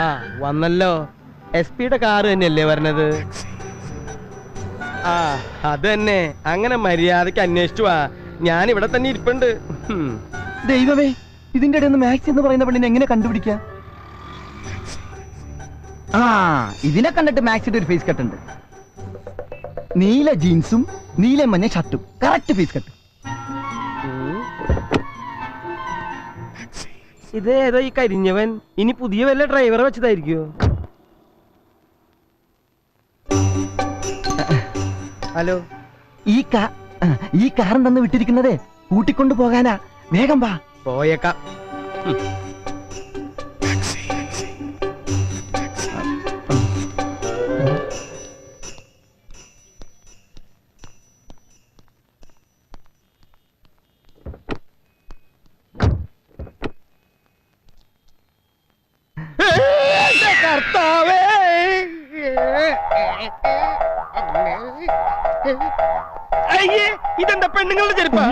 ആ വന്നല്ലോ. SP-യുടെ കാറ് തന്നെയല്ലേ വരണത്? ആ അത് തന്നെ. അങ്ങനെ മര്യാദക്ക് അന്വേഷിച്ചു വാ. ഞാൻ ഇവിടെ തന്നെ ഇരിപ്പുണ്ട്. ദൈവമേ, ഇതിന്റെ ഇടയിൽ മാക്സ് എന്ന് പറയുന്ന പെണ്ണിനെ എങ്ങനെ കണ്ടുപിടിക്കാം? ആ ഇതിനെ കണ്ടിട്ട് മാക്സിന്റെ ഒരു ഫേസ് കട്ട് ഉണ്ട്. നീല ജീൻസും നീല മഞ്ഞ ഷർട്ടും, കറക്റ്റ് ഫേസ് കട്ട്. ഇതേതോ ഈ കരിഞ്ഞവൻ? ഇനി പുതിയ വല്ല ഡ്രൈവറെ വെച്ചതായിരിക്കോ? ഹലോ, ഈ കാറും തന്ന് വിട്ടിരിക്കുന്നതേ കൂട്ടിക്കൊണ്ടു പോകാനാ. വേഗം വാ. പോയേക്കാം. കർത്താവേ, അയ്യേ, ഇതെന്താ പെണ്ണുങ്ങളുടെ ചെരുപ്പാ?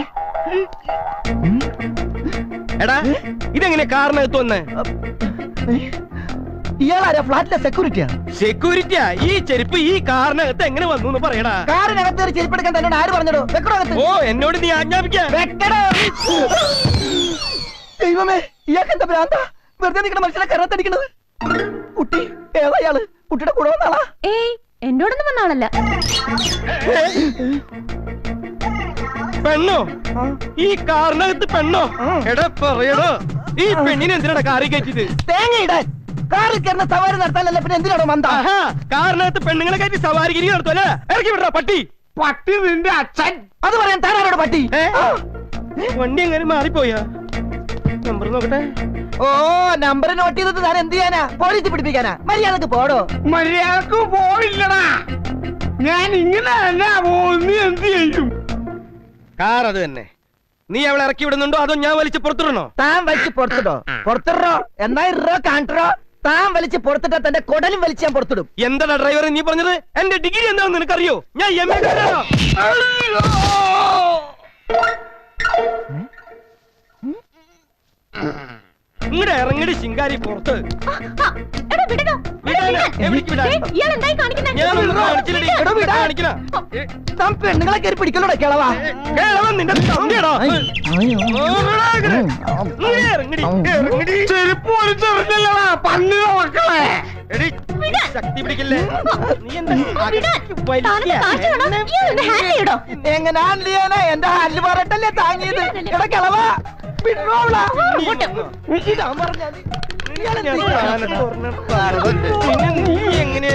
എടാ, ഇതെങ്ങനെ കാറിനകത്ത് വന്നേ? ഇയാളാരാ? ഫ്ലാറ്റിലെ സെക്യൂരിറ്റിയാ? സെക്യൂരിറ്റിയാ? ഈ ചെരുപ്പ് ഈ കാറിനകത്ത് എങ്ങനെ വന്നു എന്ന് പറയടാ. കാറിനകത്ത് ഒരു ചെരുപ്പ് എടുക്കാൻ തന്നോട് ആര് പറഞ്ഞോ? ഓ, എന്നോട് നീ ആജ്ഞാപിക്കാ. ദൈവമേ, ഇയാൾക്ക് എന്താ ഭ്രാന്താ? വെറുതെ നിൽക്കുന്ന മനുഷ്യനെ കരത്തടിക്കണത്. കുട്ടി ഏതായാള്? കുട്ടിയുടെ കൂടെ വന്നാളാ? ഏയ്, എന്നോടൊന്നും വന്നാളല്ല. പെണ്ണോ? ഈ കാറിനകത്ത് പെണ്ണോ? എടാ പറയടോ, ഈ പെണ്ണിനെ എന്തിനാണ് കാറി കയറ്റിയത്? തേങ്ങ ഇടാൻ. കാറിൽ കയറുന്ന സവാരി നടത്താനല്ല, പിന്നെ എന്തിനാണോ മന്ദ? കാറിനകത്ത് പെണ്ണുങ്ങളെ കയറ്റി സവാരിഗിരി നടത്തുമല്ലേ? ഇറക്കി വിടറാ പട്ടി. പട്ടി നിന്റെ അച്ഛൻ. അത് പറയാൻ താനാരോട് പട്ടി? വണ്ടി എങ്ങനെ മാറിപ്പോയാ? നമ്പർ നോക്കട്ടെ. ഓ, നമ്പർ നോട്ട് ചെയ്തത് താൻ എന്ത് ചെയ്യാനാ? പോലീസ് പിടിപ്പിക്കാനാ? മര്യാദക്ക് പോടോ. മര്യാദക്ക് പോയില്ലടാ. ഞാൻ ഇങ്ങനെ തന്നെ പോകുന്നു. എന്ത് ചെയ്യും? കാർ അത് തന്നെ. നീ അവളെ ഇറക്കി വിടുന്നുണ്ടോ അതോ ഞാൻ വലിച്ച് പുറത്തിടണോ? താൻ വലിച്ച് പുറത്തിടോ? പുറത്തിടോ എന്നാ ഇറോ കാണിട്ടോ. താൻ വലിച്ച് പുറത്തിട്ടാ തന്റെ കൊടലും വലിച്ച് ഞാൻ പുറത്തിടും. എന്താ ഡ്രൈവർ നീ പറഞ്ഞത്? എന്റെ ഡിഗ്രി എന്താണെന്ന് നിനക്കറിയോ? ഞാൻ MA കാരനാ. ഇങ്ങടെ ഇറങ്ങടി ശിങ്കാരി പുറത്ത്. പെണ്ണുങ്ങളെ കയറി പിടിക്കലോടെ കിളവാ. നിന്റെ തന്തയാടാ. ചെരുപ്പ് വലിച്ചെറിഞ്ഞല്ലടാ പന്നിയുടെ മക്കളെ. ശക്തി പിടിക്കില്ലേ? നീ എന്താ എങ്ങനെ ഹാൻഡിൽ ചെയ്യാനാ? എന്റെ ഹാൻഡിൽ പറഞ്ഞിട്ടല്ലേ താങ്ങിയത്. എടാ കിളവാ, എങ്ങനെ